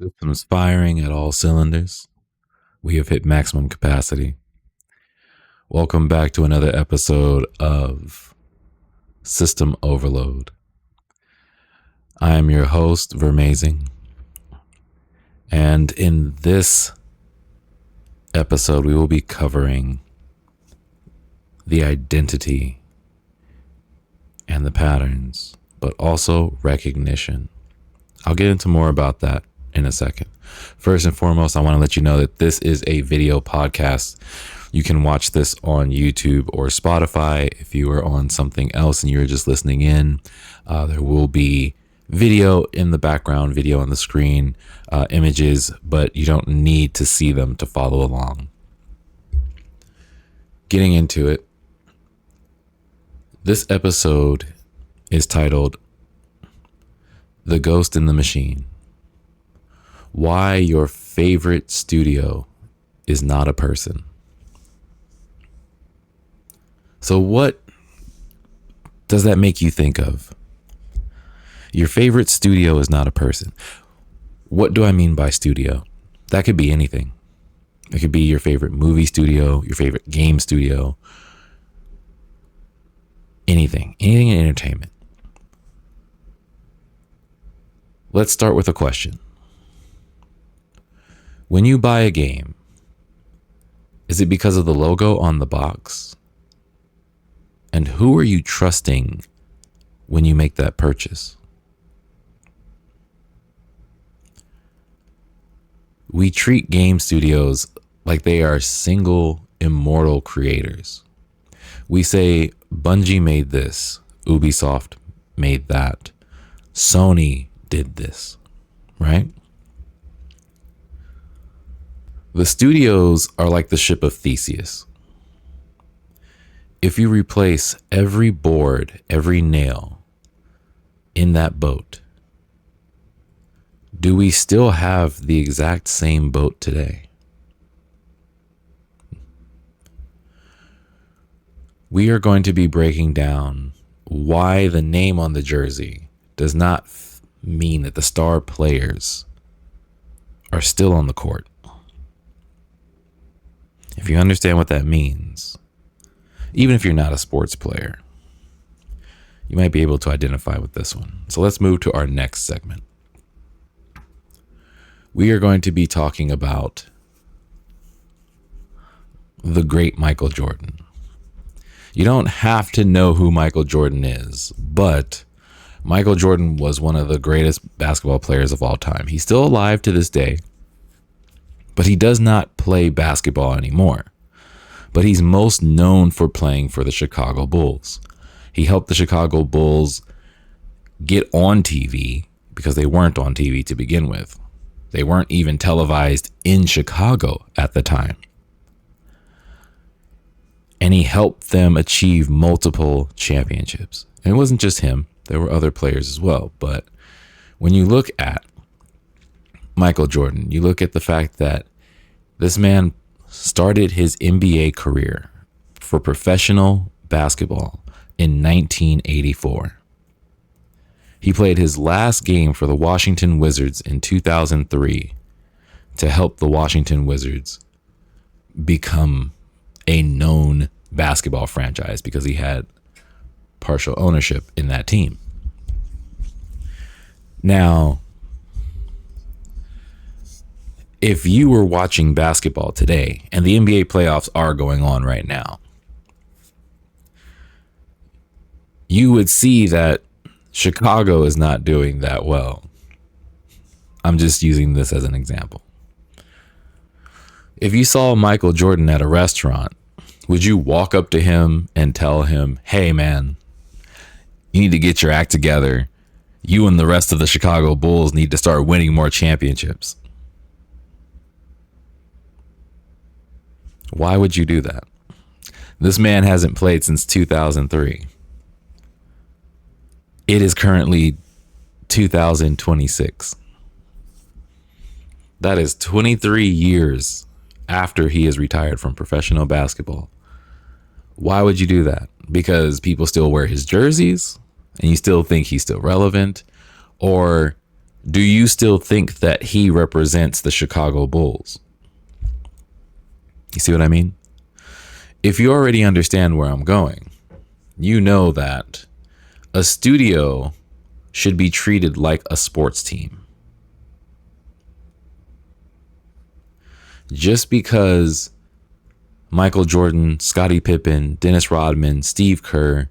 Systems firing at all cylinders. We have hit maximum capacity. Welcome back to another episode of System Overload. I am your host, Vermazing. And in this episode, we will be covering the identity and the patterns, but also recognition. I'll get into more about that in a second. First and foremost, I want to let you know that this is a video podcast. You can watch this on YouTube or Spotify. If you are on something else and you're just listening in, there will be video in the background, video on the screen, images, but you don't need to see them to follow along. Getting into it, this episode is titled The Ghost in the Machine. Why your favorite studio is not a person. So what does that make you think of? Your favorite studio is not a person. What do I mean by studio? That could be anything. It could be your favorite movie studio, your favorite game studio, anything in entertainment. Let's start with a question. When you buy a game, is it because of the logo on the box? And who are you trusting when you make that purchase? We treat game studios like they are single, immortal creators. We say Bungie made this, Ubisoft made that, Sony did this, right? The studios are like the ship of Theseus. If you replace every board, every nail in that boat, do we still have the exact same boat today? We are going to be breaking down why the name on the jersey does not mean that the star players are still on the court. If you understand what that means, even if you're not a sports player, you might be able to identify with this one. So let's move to our next segment. We are going to be talking about the great Michael Jordan. You don't have to know who Michael Jordan is, but Michael Jordan was one of the greatest basketball players of all time. He's still alive to this day, but he does not play basketball anymore. But he's most known for playing for the Chicago Bulls. He helped the Chicago Bulls get on TV because they weren't on TV to begin with. They weren't even televised in Chicago at the time. And he helped them achieve multiple championships. And it wasn't just him. There were other players as well. But when you look at Michael Jordan, you look at the fact that this man started his NBA career for professional basketball in 1984. He played his last game for the Washington Wizards in 2003 to help the Washington Wizards become a known basketball franchise because he had partial ownership in that team. Now, if you were watching basketball today, and the NBA playoffs are going on right now, you would see that Chicago is not doing that well. I'm just using this as an example. If you saw Michael Jordan at a restaurant, would you walk up to him and tell him, hey man, you need to get your act together. You and the rest of the Chicago Bulls need to start winning more championships? Why would you do that? This man hasn't played since 2003. It is currently 2026. That is 23 years after he is retired from professional basketball. Why would you do that? Because people still wear his jerseys and you still think he's still relevant? Or do you still think that he represents the Chicago Bulls? You see what I mean? If you already understand where I'm going, you know that a studio should be treated like a sports team. Just because Michael Jordan, Scottie Pippen, Dennis Rodman, Steve Kerr,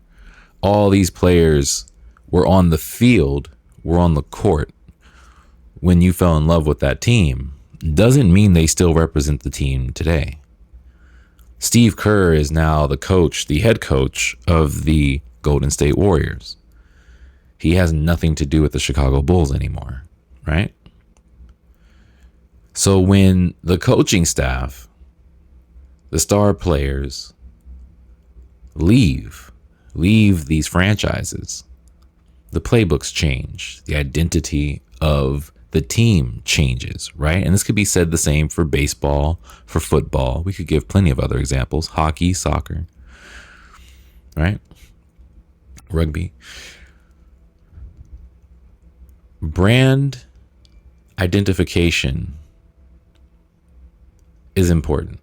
all these players were on the field, were on the court when you fell in love with that team, doesn't mean they still represent the team today. Steve Kerr is now the coach, the head coach of the Golden State Warriors. He has nothing to do with the Chicago Bulls anymore, right? So when the coaching staff, the star players leave these franchises, the playbooks change, the identity of the team changes, right? And this could be said the same for baseball, for football. We could give plenty of other examples: hockey, soccer, right? Rugby. Brand identification is important.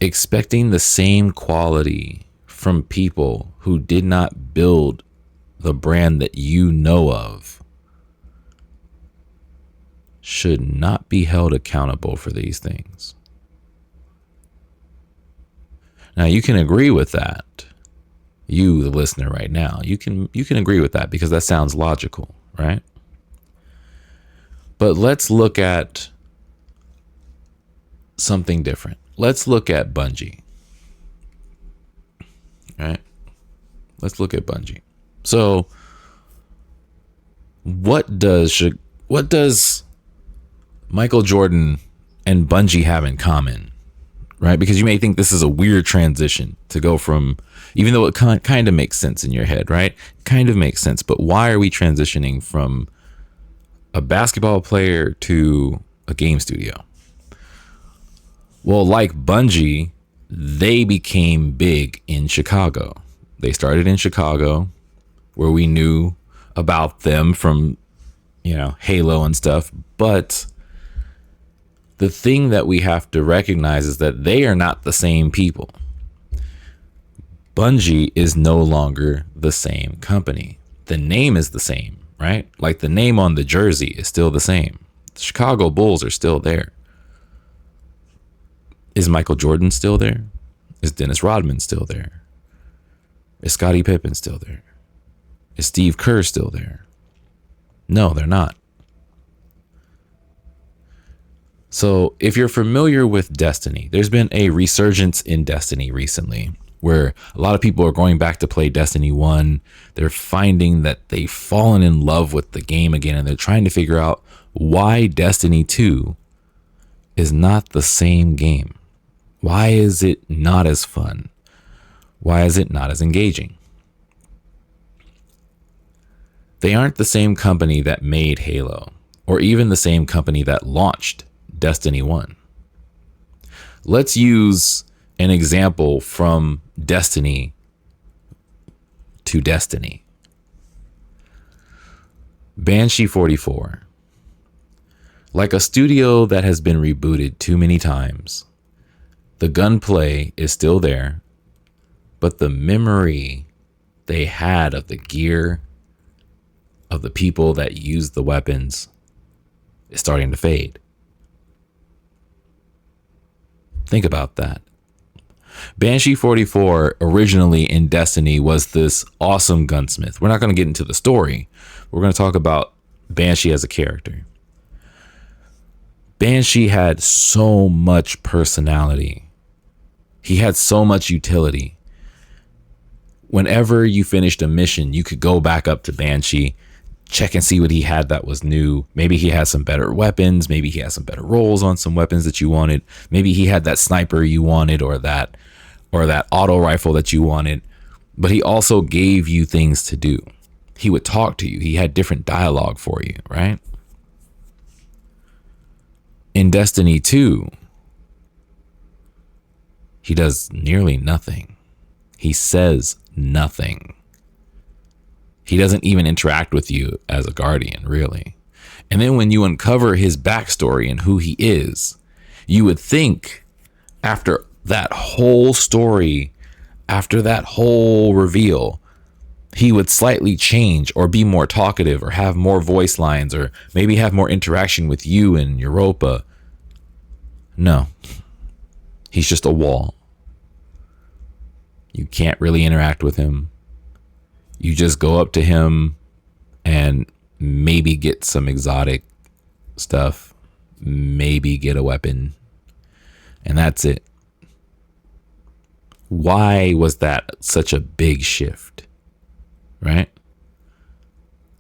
Expecting the same quality from people who did not build the brand that you know of should not be held accountable for these things. Now, you can agree with that. You, the listener right now, you can agree with that because that sounds logical, right? But let's look at something different. Let's look at Bungie. Right? Let's look at Bungie. So, what does Michael Jordan and Bungie have in common? Right? Because you may think this is a weird transition to go from, even though it kind of makes sense in your head, right? Kind of makes sense. But why are we transitioning from a basketball player to a game studio? Well, like Bungie, they became big in Chicago. They started in Chicago, where we knew about them from, Halo and stuff. But the thing that we have to recognize is that they are not the same people. Bungie is no longer the same company. The name is the same, right? Like the name on the jersey is still the same. The Chicago Bulls are still there. Is Michael Jordan still there? Is Dennis Rodman still there? Is Scottie Pippen still there? Is Steve Kerr still there? No, they're not. So if you're familiar with Destiny, there's been a resurgence in Destiny recently where a lot of people are going back to play Destiny 1. They're finding that they've fallen in love with the game again, and they're trying to figure out why Destiny 2 is not the same game. Why is it not as fun? Why is it not as engaging? They aren't the same company that made Halo, or even the same company that launched Destiny 1. Let's use an example from Destiny to Destiny. Banshee-44. Like a studio that has been rebooted too many times, the gunplay is still there, but the memory they had of the gear, of the people that used the weapons, is starting to fade. Think about that. Banshee-44 originally in Destiny was this awesome gunsmith. We're not going to get into the story. We're going to talk about Banshee as a character. Banshee had so much personality. He had so much utility. Whenever you finished a mission, you could go back up to Banshee, check and see what he had that was new. Maybe he had some better weapons. Maybe he had some better rolls on some weapons that you wanted. Maybe he had that sniper you wanted, or that auto rifle that you wanted. But he also gave you things to do. He would talk to you. He had different dialogue for you, right? In Destiny 2, he does nearly nothing. He says nothing. He doesn't even interact with you as a guardian, really. And then when you uncover his backstory and who he is, you would think after that whole story, after that whole reveal, he would slightly change or be more talkative or have more voice lines or maybe have more interaction with you and Europa. No, he's just a wall. You can't really interact with him. You just go up to him and maybe get some exotic stuff, maybe get a weapon, and that's it. Why was that such a big shift? Right?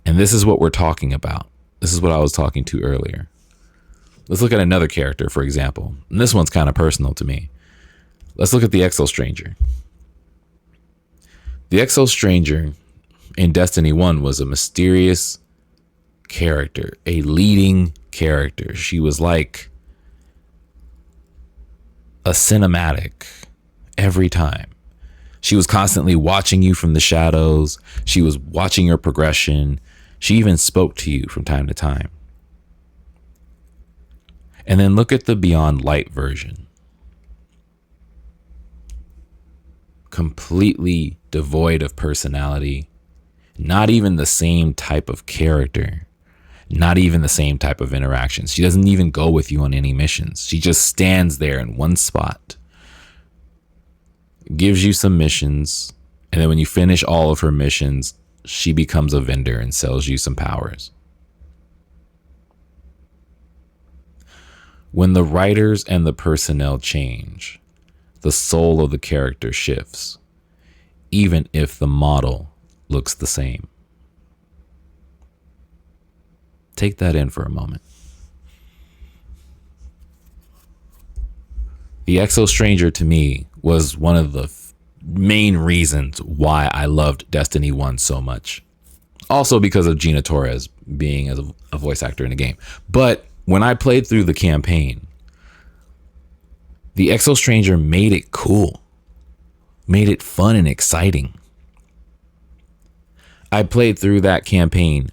And this is what we're talking about. This is what I was talking to earlier. Let's look at another character, for example. And this one's kind of personal to me. Let's look at the Exo Stranger. The Exo Stranger in Destiny 1 was a mysterious character, a leading character. She was like a cinematic every time. She was constantly watching you from the shadows. She was watching your progression. She even spoke to you from time to time. And then look at the Beyond Light version. Completely devoid of personality. Not even the same type of character. Not even the same type of interactions. She doesn't even go with you on any missions. She just stands there in one spot. Gives you some missions. And then when you finish all of her missions, she becomes a vendor and sells you some powers. When the writers and the personnel change, the soul of the character shifts, even if the model looks the same. Take that in for a moment. The Exo Stranger to me was one of the main reasons why I loved Destiny 1 so much. Also because of Gina Torres being as a voice actor in the game. But when I played through the campaign, the Exo Stranger made it cool, made it fun and exciting. I played through that campaign,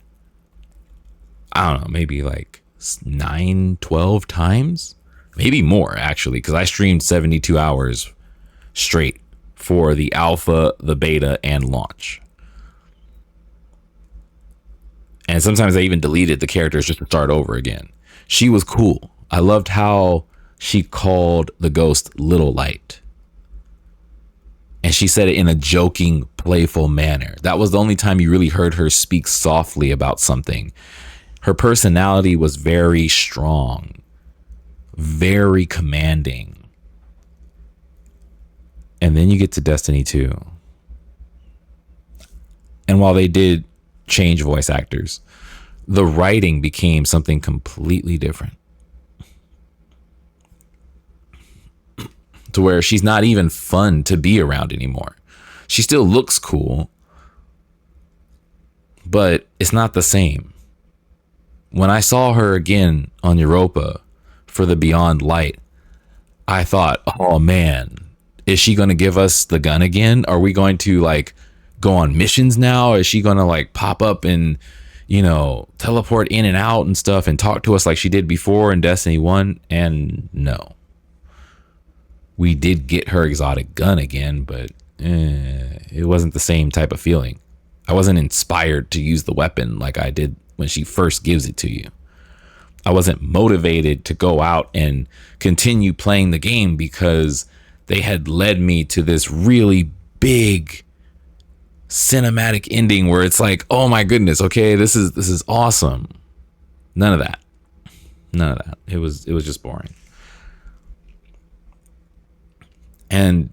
I don't know, maybe like 9, 12 times, maybe more actually, because I streamed 72 hours straight for the alpha, the beta, and launch. And sometimes I even deleted the characters just to start over again. She was cool. I loved how she called the ghost Little Light. And she said it in a joking, playful manner. That was the only time you really heard her speak softly about something. Her personality was very strong, very commanding. And then you get to Destiny 2. And while they did change voice actors, the writing became something completely different. To where she's not even fun to be around anymore. She still looks cool, but it's not the same. When I saw her again on Europa for the Beyond Light, I thought, oh man, is she going to give us the gun again? Are we going to like go on missions now? Is she going to like pop up and, you know, teleport in and out and stuff and talk to us like she did before in Destiny 1? And no. We did get her exotic gun again, but it wasn't the same type of feeling. I wasn't inspired to use the weapon like I did when she first gives it to you. I wasn't motivated to go out and continue playing the game because they had led me to this really big cinematic ending where it's like, oh my goodness, okay, this is awesome. None of that. It was just boring. And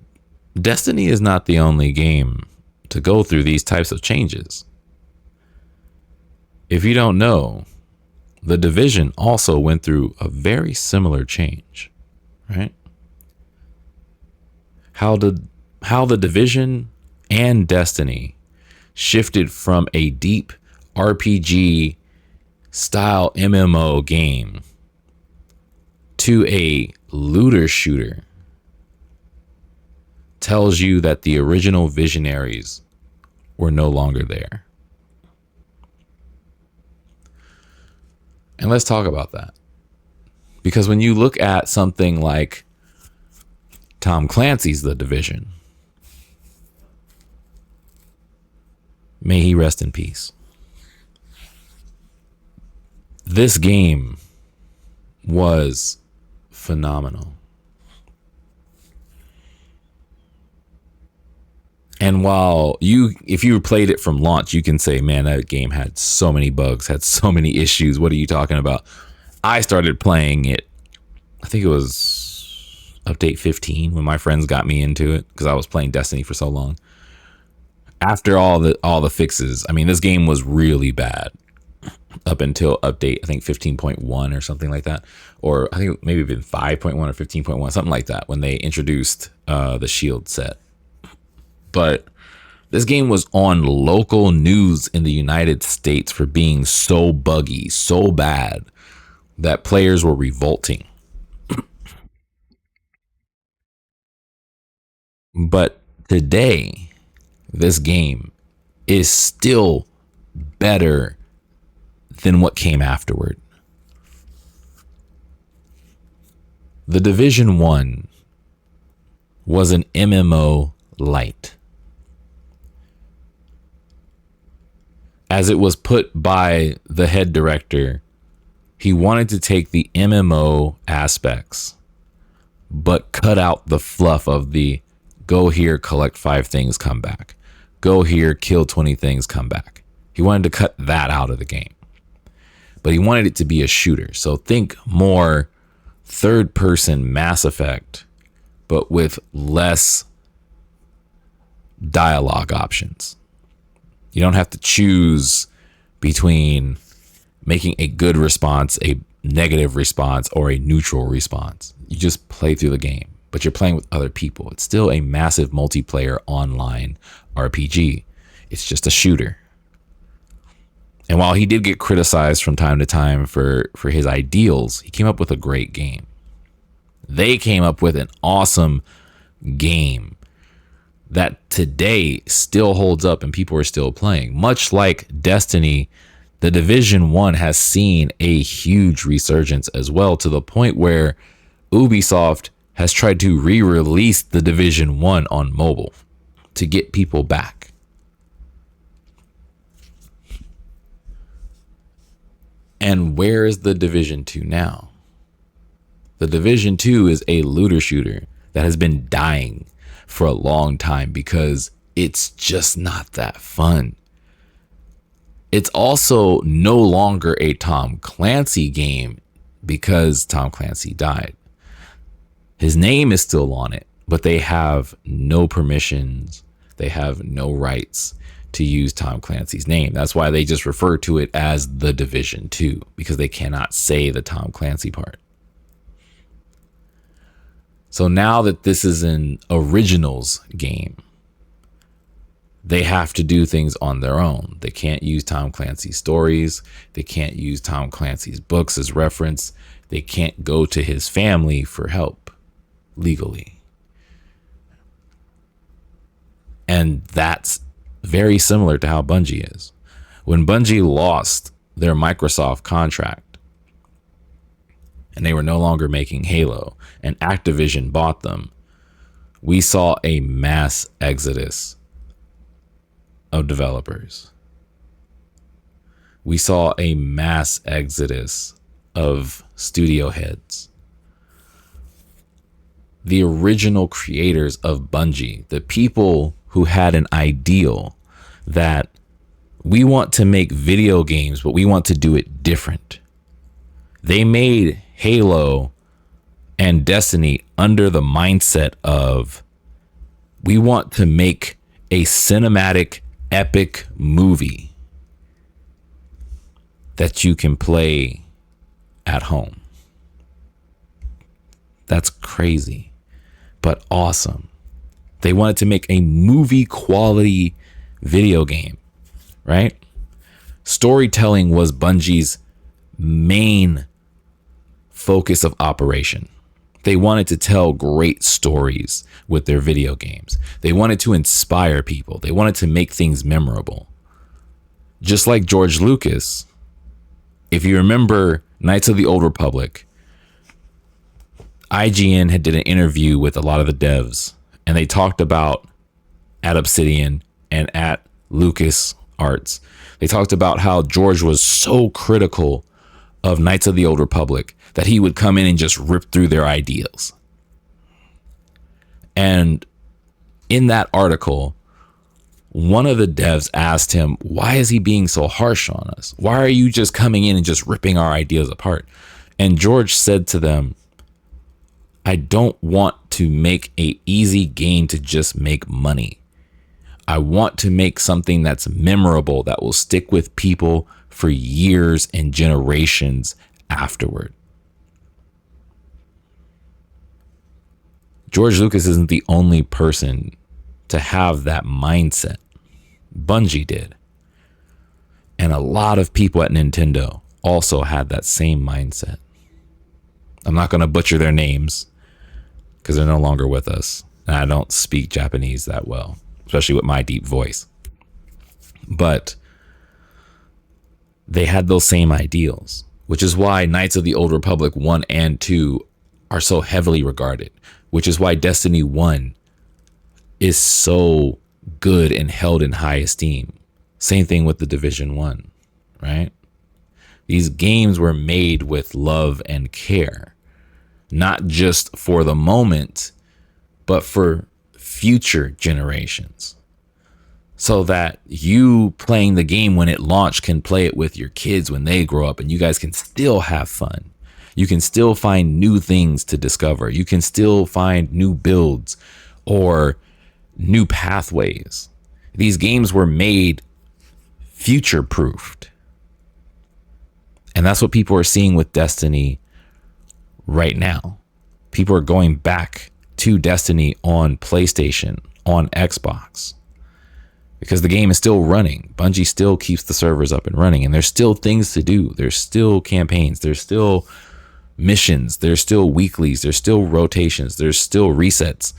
Destiny is not the only game to go through these types of changes. If you don't know, The Division also went through a very similar change, right? How the Division and Destiny shifted from a deep RPG style MMO game to a looter shooter tells you that the original visionaries were no longer there. And let's talk about that. Because when you look at something like Tom Clancy's The Division, may he rest in peace. This game was phenomenal. And while if you played it from launch, you can say, man, that game had so many bugs, had so many issues. What are you talking about? I started playing it, I think it was update 15 when my friends got me into it because I was playing Destiny for so long. After all the fixes, I mean, this game was really bad up until update, I think 15.1 or something like that. Or I think maybe even 5.1 or 15.1, something like that, when they introduced the shield set. But this game was on local news in the United States for being so buggy, so bad, that players were revolting. But today, this game is still better than what came afterward. The Division 1 was an MMO light. As it was put by the head director, he wanted to take the MMO aspects, but cut out the fluff of the go here, collect 5 things, come back. Go here, kill 20 things, come back. He wanted to cut that out of the game. But he wanted it to be a shooter. So think more third-person Mass Effect, but with less dialogue options. You don't have to choose between making a good response, a negative response, or a neutral response. You just play through the game, but you're playing with other people. It's still a massive multiplayer online RPG. It's just a shooter. And while he did get criticized from time to time for his ideals, he came up with a great game. They came up with an awesome game that today still holds up and people are still playing. Much like Destiny, the Division 1 has seen a huge resurgence as well, to the point where Ubisoft has tried to re-release the Division 1 on mobile to get people back. And where is the Division 2 now? The Division 2 is a looter shooter that has been dying for a long time because it's just not that fun. It's also no longer a Tom Clancy game because Tom Clancy died. His name is still on it, but they have no permissions. They have no rights to use Tom Clancy's name. That's why they just refer to it as the Division 2, because they cannot say the Tom Clancy part. So now that this is an Originals game, they have to do things on their own. They can't use Tom Clancy's stories. They can't use Tom Clancy's books as reference. They can't go to his family for help legally. And that's very similar to how Bungie is. When Bungie lost their Microsoft contract and they were no longer making Halo and Activision bought them, we saw a mass exodus of developers. We saw a mass exodus of studio heads. The original creators of Bungie, the people who had an ideal that we want to make video games, but we want to do it different. They made Halo and Destiny under the mindset of, we want to make a cinematic epic movie that you can play at home. That's crazy, but awesome. They wanted to make a movie quality video game, right? Storytelling was Bungie's main focus of operation. They wanted to tell great stories with their video games. They wanted to inspire people. They wanted to make things memorable. Just like George Lucas, if you remember Knights of the Old Republic, IGN had did an interview with a lot of the devs, and they talked about at Obsidian and at Lucas Arts. They talked about how George was so critical of Knights of the Old Republic that he would come in and just rip through their ideals. And in that article, one of the devs asked him, why is he being so harsh on us? Why are you just coming in and just ripping our ideas apart? And George said to them, I don't want to make an easy game to just make money. I want to make something that's memorable, that will stick with people for years and generations afterward. George Lucas isn't the only person to have that mindset. Bungie did. And a lot of people at Nintendo also had that same mindset. I'm not going to butcher their names because they're no longer with us. And I don't speak Japanese that well, especially with my deep voice. But they had those same ideals, which is why Knights of the Old Republic 1 and 2 are so heavily regarded, which is why Destiny 1 is so good and held in high esteem. Same thing with the Division 1, right? These games were made with love and care, not just for the moment, but for future generations. So that you playing the game when it launched can play it with your kids when they grow up, and you guys can still have fun. You can still find new things to discover. You can still find new builds or new pathways. These games were made future proofed. And that's what people are seeing with Destiny right now. People are going back to Destiny on PlayStation, on Xbox, because the game is still running. Bungie still keeps the servers up and running, and there's still things to do. There's still campaigns. There's still missions. There's still weeklies. There's still rotations. There's still resets.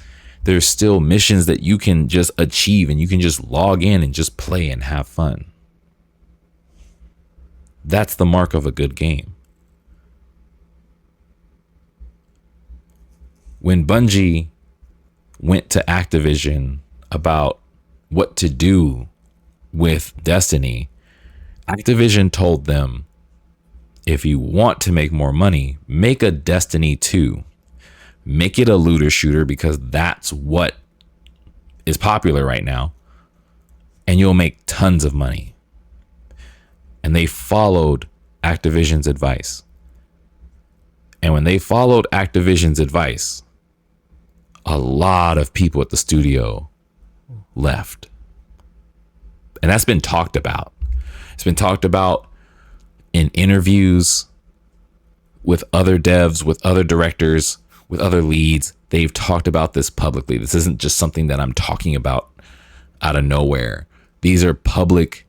There's still missions that you can just achieve, and you can just log in and just play and have fun. That's the mark of a good game. When Bungie went to Activision about what to do with Destiny, Activision told them, if you want to make more money, make a Destiny 2. Make it a looter shooter, because that's what is popular right now, and you'll make tons of money. And they followed Activision's advice. And when they followed Activision's advice, a lot of people at the studio left. And that's been talked about. It's been talked about in interviews with other devs, with other directors, with other leads. They've talked about this publicly. This isn't just something that I'm talking about out of nowhere. These are public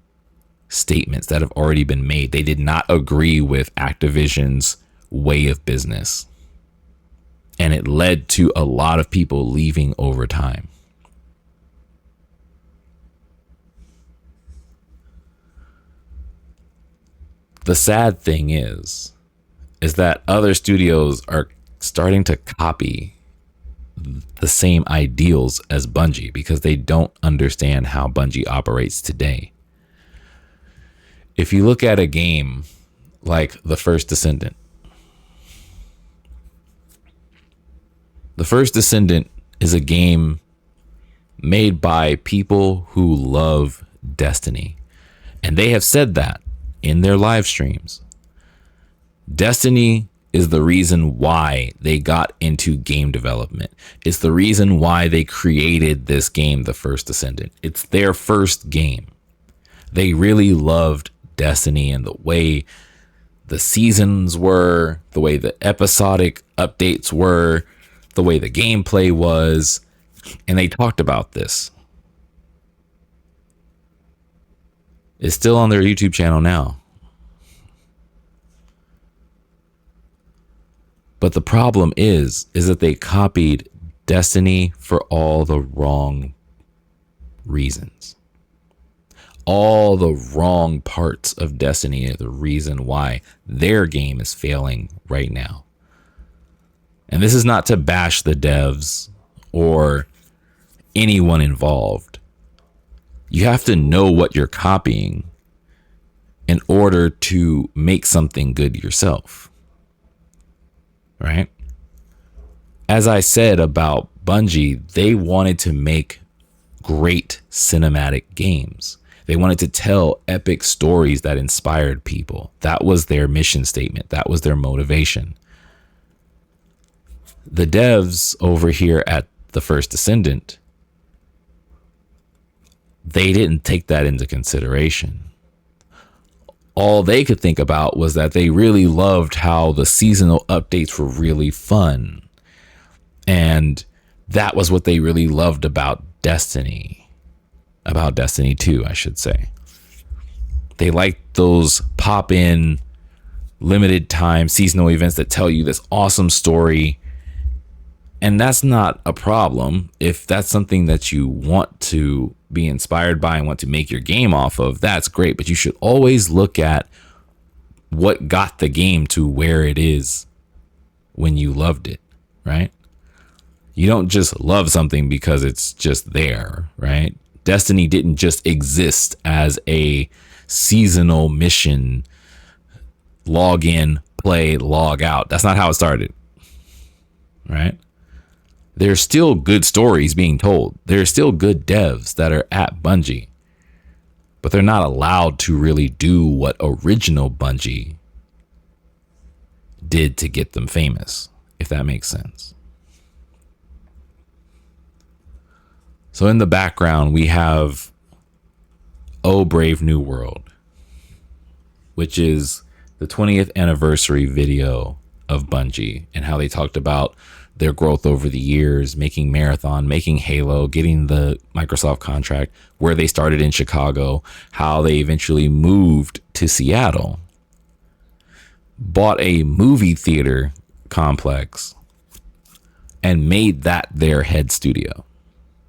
statements that have already been made. They did not agree with Activision's way of business. And it led to a lot of people leaving over time. The sad thing is that other studios are starting to copy the same ideals as Bungie, because they don't understand how Bungie operates today. If you look at a game like the first Descendant, the first Descendant is a game made by people who love Destiny. And they have said that in their live streams. Destiny is the reason why they got into game development. It's the reason why they created this game, the first Descendant. It's their first game. They really loved Destiny and the way the seasons were, the way the episodic updates were, the way the gameplay was, and they talked about this. It's still on their YouTube channel now. But the problem is that they copied Destiny for all the wrong reasons. all the wrong parts of Destiny are the reason why their game is failing right now. And this is not to bash the devs or anyone involved. You have to know what you're copying in order to make something good yourself. Right? As I said about Bungie, they wanted to make great cinematic games. They wanted to tell epic stories that inspired people. That was their mission statement. That was their motivation. The devs over here at the first Descendant, they didn't take that into consideration. All they could think about was that they really loved how the seasonal updates were really fun. And that was what they really loved about Destiny. About Destiny 2, I should say. They liked those pop-in, limited time seasonal events that tell you this awesome story. And that's not a problem. If that's something that you want to be inspired by and want to make your game off of, that's great. But you should always look at what got the game to where it is when you loved it, right? You don't just love something because it's just there, right? Destiny didn't just exist as a seasonal mission, log in, play, log out. That's not how it started, right? There's still good stories being told. There's still good devs that are at Bungie, but they're not allowed to really do what original Bungie did to get them famous, if that makes sense. So in the background, we have Oh Brave New World, which is the 20th anniversary video of Bungie and how they talked about their growth over the years, making Marathon, making Halo, getting the Microsoft contract, where they started in Chicago, how they eventually moved to Seattle, bought a movie theater complex, and made that their head studio,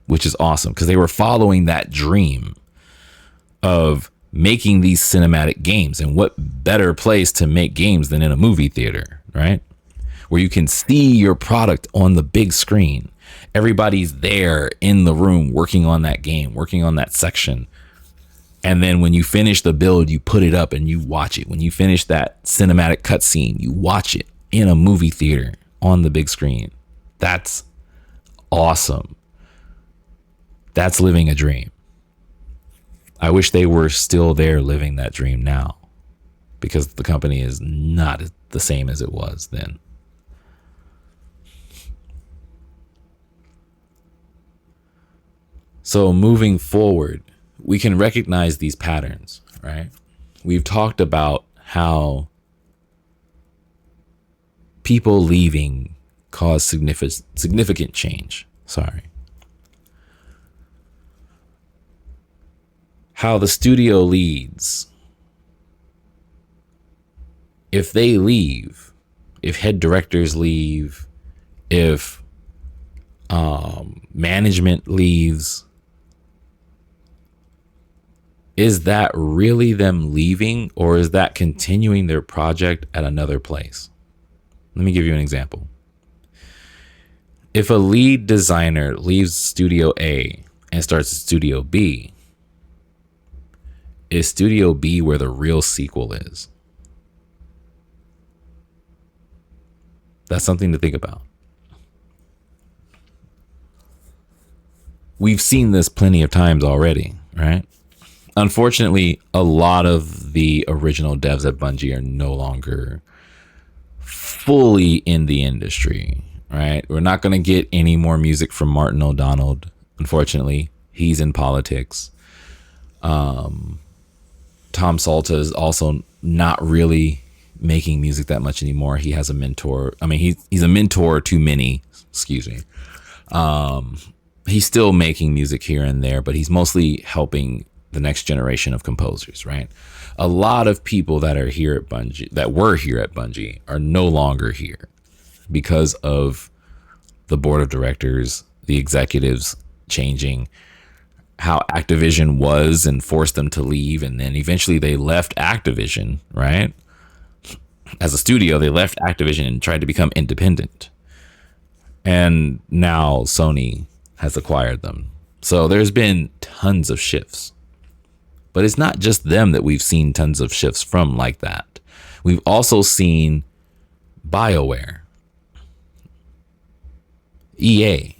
which is awesome because they were following that dream of making these cinematic games. And what better place to make games than in a movie theater, right? Where you can see your product on the big screen. Everybody's there in the room working on that game, working on that section. And then when you finish the build, you put it up and you watch it. When you finish that cinematic cutscene, you watch it in a movie theater on the big screen. That's awesome. That's living a dream. I wish they were still there living that dream now, because the company is not the same as it was then. So moving forward, we can recognize these patterns, right? We've talked about how people leaving cause significant change. How the studio leads, if they leave, if head directors leave, if management leaves, is that really them leaving, or is that continuing their project at another place? Let me give you an example. If a lead designer leaves Studio A and starts at Studio B, is Studio B where the real sequel is? That's something to think about. We've seen this plenty of times already, right? Unfortunately, a lot of the original devs at Bungie are no longer fully in the industry, right? We're not going to get any more music from Martin O'Donnell. Unfortunately, he's in politics. Tom Salta is also not really making music that much anymore. He has a mentor. I mean, he's a mentor to many, excuse me. He's still making music here and there, but he's mostly helping the next generation of composers, right? A lot of people that are here at Bungie, that were here at Bungie, are no longer here because of the board of directors, the executives changing. how Activision was and forced them to leave. And then eventually they left Activision, right? As a studio, they left Activision and tried to become independent. And now Sony has acquired them. So there's been tons of shifts. But it's not just them that we've seen tons of shifts from like that. We've also seen BioWare, EA,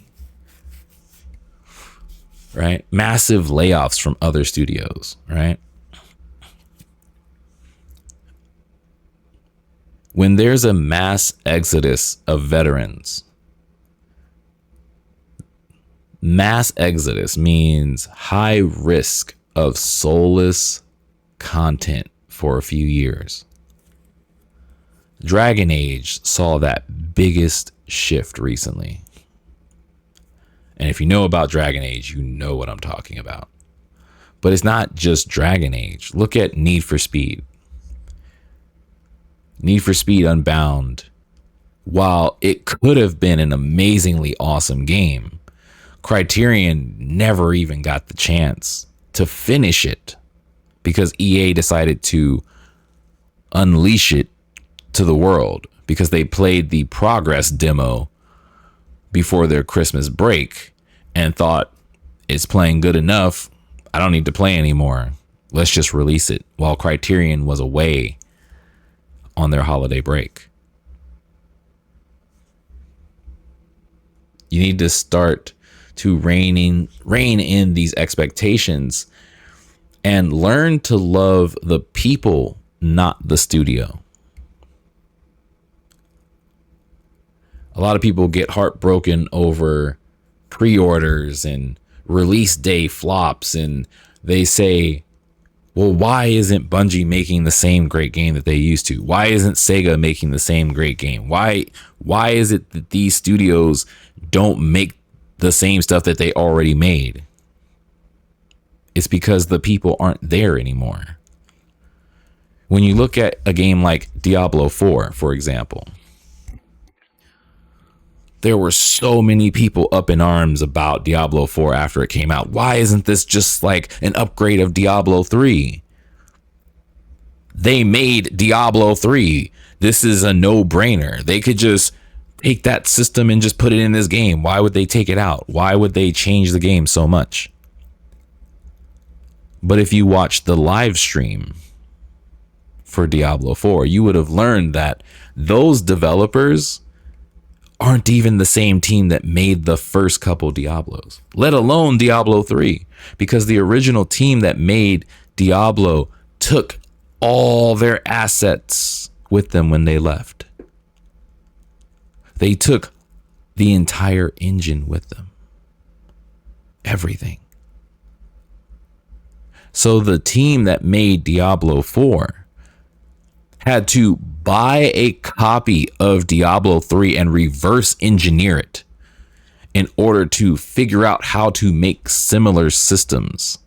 right? Massive layoffs from other studios, right? When there's a mass exodus of veterans, mass exodus means high risk of soulless content for a few years. Dragon Age saw that biggest shift recently. And if you know about Dragon Age, you know what I'm talking about. But it's not just Dragon Age. Look at Need for Speed. Need for Speed Unbound, while it could have been an amazingly awesome game, Criterion never even got the chance to finish it because EA decided to unleash it to the world because they played the progress demo before their Christmas break and thought it's playing good enough. I don't need to play anymore. Let's just release it while Criterion was away on their holiday break. You need to start to rein in these expectations and learn to love the people, not the studio. A lot of people get heartbroken over pre-orders and release day flops, and they say, well, why isn't Bungie making the same great game that they used to? Why isn't Sega making the same great game? Why is it that these studios don't make the same stuff that they already made? It's because the people aren't there anymore. When you look at a game like Diablo 4, for example, there were so many people up in arms about Diablo 4 after it came out. Why isn't this just like an upgrade of Diablo 3? They made Diablo 3. This is a no-brainer. They could just take that system and just put it in this game. Why would they take it out? Why would they change the game so much? But if you watch the live stream for Diablo 4, you would have learned that those developers aren't even the same team that made the first couple Diablos, let alone Diablo 3, because the original team that made Diablo took all their assets with them when they left. They took the entire engine with them. Everything. So the team that made Diablo 4 had to buy a copy of Diablo 3 and reverse engineer it in order to figure out how to make similar systems.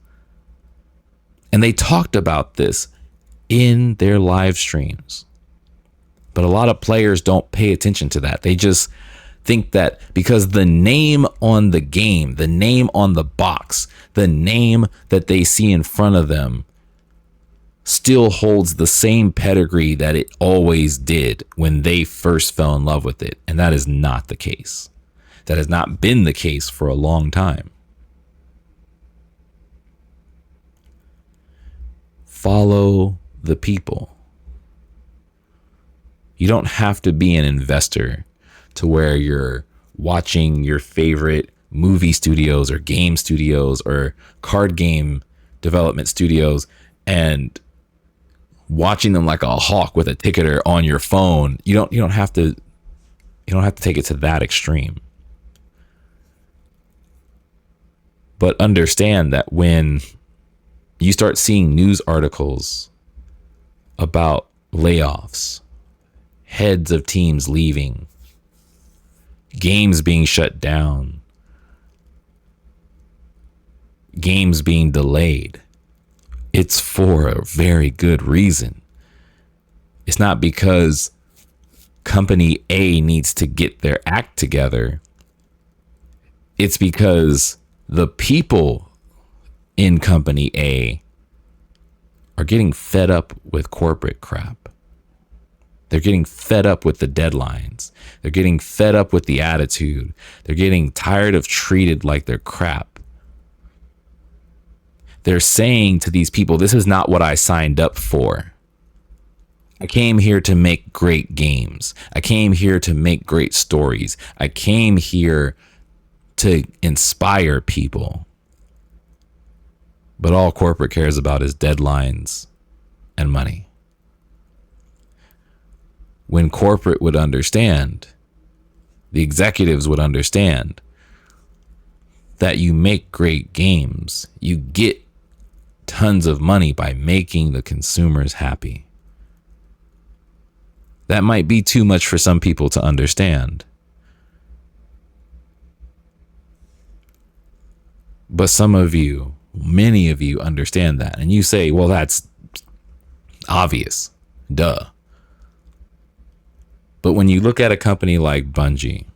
And they talked about this in their live streams. But a lot of players don't pay attention to that. They just think that because the name on the game, the name on the box, the name that they see in front of them still holds the same pedigree that it always did when they first fell in love with it. And that is not the case. That has not been the case for a long time. Follow the people. You don't have to be an investor to where you're watching your favorite movie studios or game studios or card game development studios and watching them like a hawk with a ticketer on your phone. You don't have to take it to that extreme. But understand that when you start seeing news articles about layoffs, heads of teams leaving, games being shut down, games being delayed, it's for a very good reason. It's not because company A needs to get their act together. It's because the people in company A are getting fed up with corporate crap. They're getting fed up with the deadlines. They're getting fed up with the attitude. They're getting tired of treated like they're crap. They're saying to these people, this is not what I signed up for. I came here to make great games. I came here to make great stories. I came here to inspire people. But all corporate cares about is deadlines and money. When corporate would understand, the executives would understand that you make great games, you get tons of money by making the consumers happy. That might be too much for some people to understand. But some of you, many of you understand that. And you say, well, that's obvious. Duh. But when you look at a company like Bungie,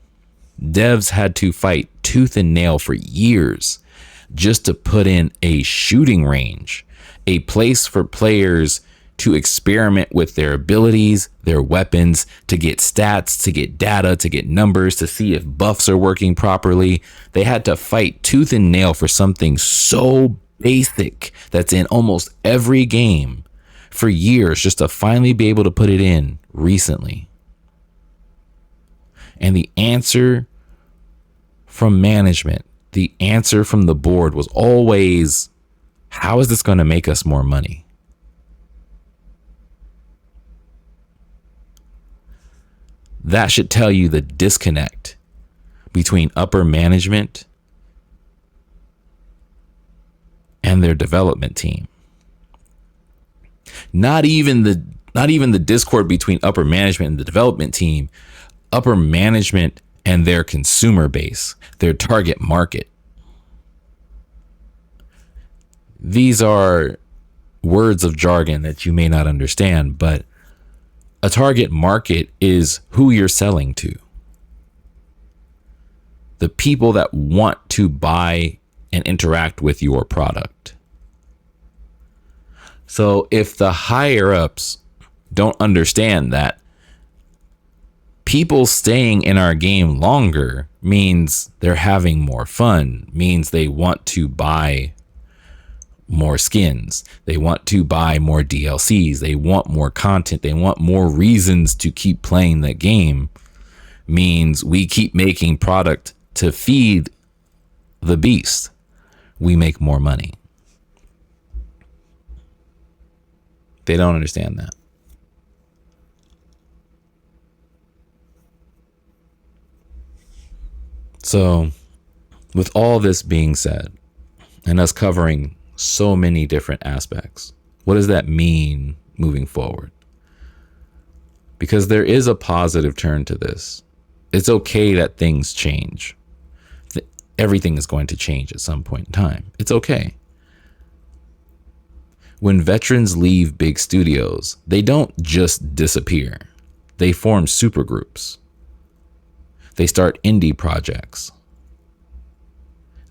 devs had to fight tooth and nail for years just to put in a shooting range, a place for players to experiment with their abilities, their weapons, to get stats, to get data, to get numbers, to see if buffs are working properly. They had to fight tooth and nail for something so basic that's in almost every game for years just to finally be able to put it in recently. And the answer from management, the answer from the board was always, how is this going to make us more money? That should tell you the disconnect between upper management and their development team. Not even the discord between upper management and the development team, upper management and their consumer base, their target market. These are words of jargon that you may not understand, but a target market is who you're selling to. The people that want to buy and interact with your product. So if the higher ups don't understand that people staying in our game longer means they're having more fun, means they want to buy more skins, they want to buy more DLCs, they want more content, they want more reasons to keep playing that game, means we keep making product to feed the beast. We make more money. They don't understand that. So, with all this being said, and us covering so many different aspects, what does that mean moving forward? Because there is a positive turn to this. It's okay that things change. Everything is going to change at some point in time. It's okay. When veterans leave big studios, they don't just disappear. They form supergroups. They start indie projects.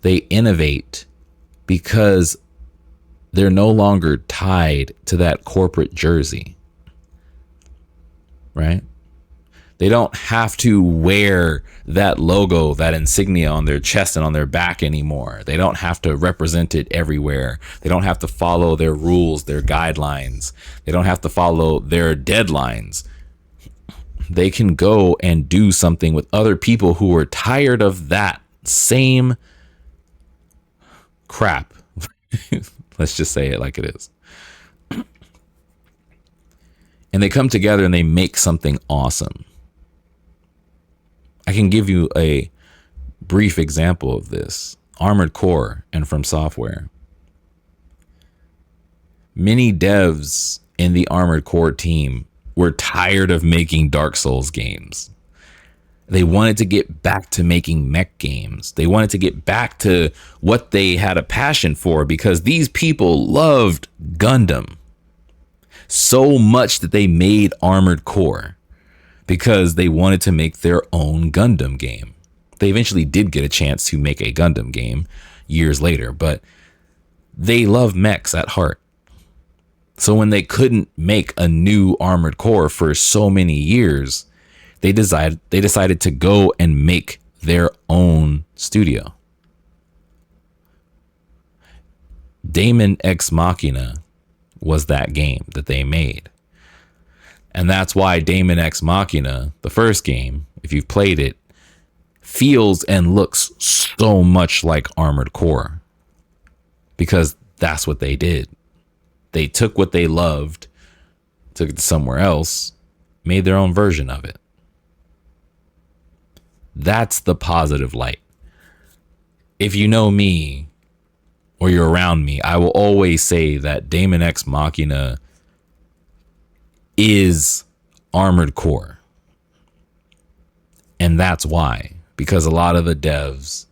They innovate because they're no longer tied to that corporate jersey, right? They don't have to wear that logo, that insignia on their chest and on their back anymore. They don't have to represent it everywhere. They don't have to follow their rules, their guidelines. They don't have to follow their deadlines. They can go and do something with other people who are tired of that same crap. Let's just say it like it is. And they come together and they make something awesome. I can give you a brief example of this. Armored Core and From Software. Many devs in the Armored Core team were tired of making Dark Souls games. They wanted to get back to making mech games. They wanted to get back to what they had a passion for, because these people loved Gundam so much that they made Armored Core because they wanted to make their own Gundam game. They eventually did get a chance to make a Gundam game years later, but they love mechs at heart. So when they couldn't make a new Armored Core for so many years, they decided to go and make their own studio. Daemon Ex Machina was that game that they made. And that's why Daemon Ex Machina, the first game, if you've played it, feels and looks so much like Armored Core. Because that's what they did. They took what they loved, took it to somewhere else, made their own version of it. That's the positive light. If you know me or you're around me, I will always say that Daemon Ex Machina is Armored Core. And that's why. Because a lot of the devs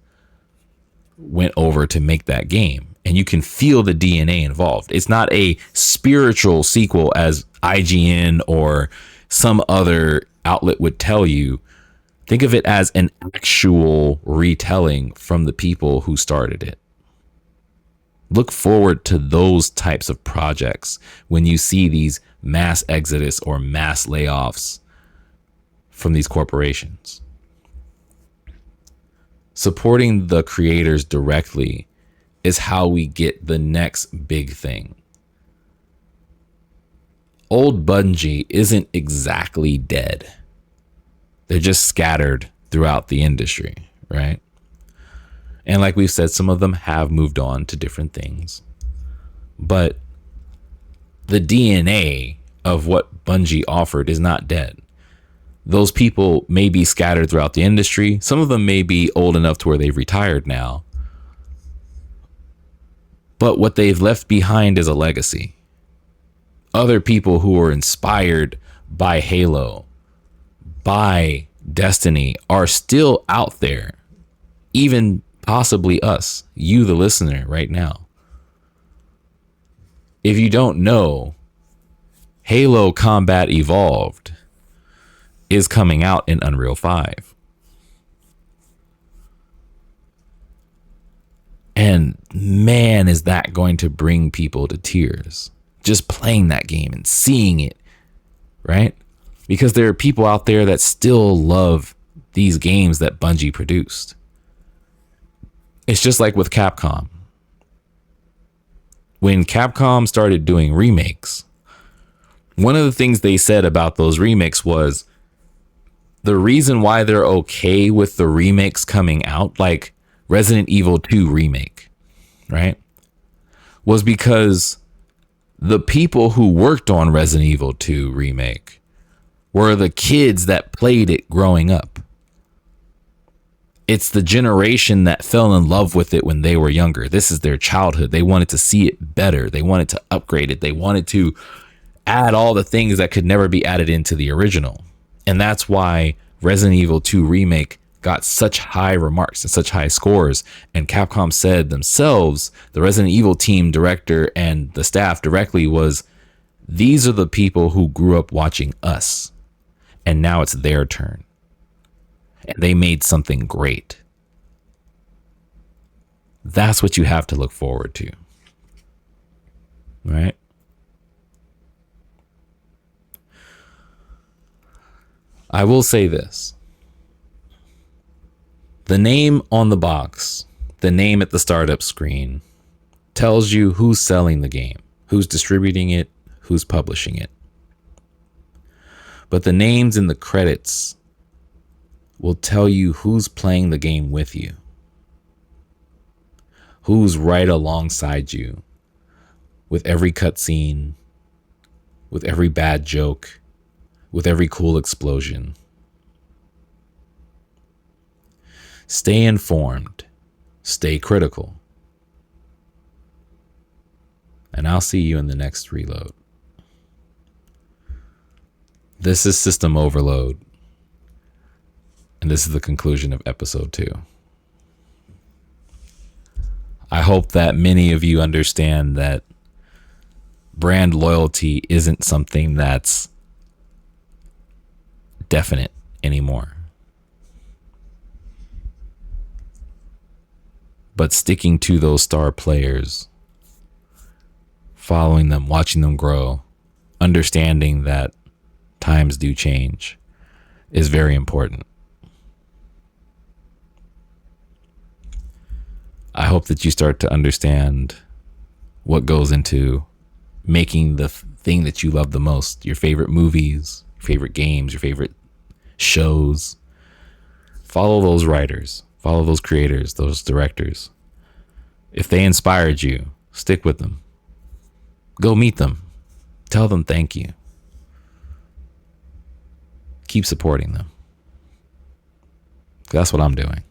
went over to make that game. And you can feel the DNA involved. It's not a spiritual sequel as IGN or some other outlet would tell you. Think of it as an actual retelling from the people who started it. Look forward to those types of projects when you see these mass exodus or mass layoffs from these corporations. Supporting the creators directly is how we get the next big thing. Old Bungie isn't exactly dead. They're just scattered throughout the industry, right? And like we've said, some of them have moved on to different things. But the DNA of what Bungie offered is not dead. Those people may be scattered throughout the industry. Some of them may be old enough to where they've retired now. But what they've left behind is a legacy. Other people who were inspired by Halo, by Destiny, are still out there. Even possibly us, you the listener right now. If you don't know, Halo Combat Evolved is coming out in Unreal 5. And man, is that going to bring people to tears. Just playing that game and seeing it, right? Because there are people out there that still love these games that Bungie produced. It's just like with Capcom. When Capcom started doing remakes, one of the things they said about those remakes was the reason why they're okay with the remakes coming out, like Resident Evil 2 remake, right, was because the people who worked on Resident Evil 2 remake were the kids that played it growing up. It's the generation that fell in love with it when they were younger. This is their childhood. They wanted to see it better. They wanted to upgrade it. They wanted to add all the things that could never be added into the original. And that's why Resident Evil 2 remake got such high remarks and such high scores. And Capcom said themselves, the Resident Evil team director and the staff directly, was, these are the people who grew up watching us. And now it's their turn. And they made something great. That's what you have to look forward to. Right? I will say this. The name on the box, the name at the startup screen, tells you who's selling the game, who's distributing it, who's publishing it. But the names in the credits will tell you who's playing the game with you, who's right alongside you with every cutscene, with every bad joke, with every cool explosion. Stay informed, stay critical, and I'll see you in the next reload. This is System Overload, and this is the conclusion of episode 2. I hope that many of you understand that brand loyalty isn't something that's definite anymore. But sticking to those star players following them, watching them grow, understanding that times do change is very important. I hope that you start to understand what goes into making the thing that you love the most, your favorite movies, your favorite games, your favorite shows. Follow those writers, follow those creators, those directors. If they inspired you, stick with them. Go meet them. Tell them thank you. Keep supporting them. That's what I'm doing.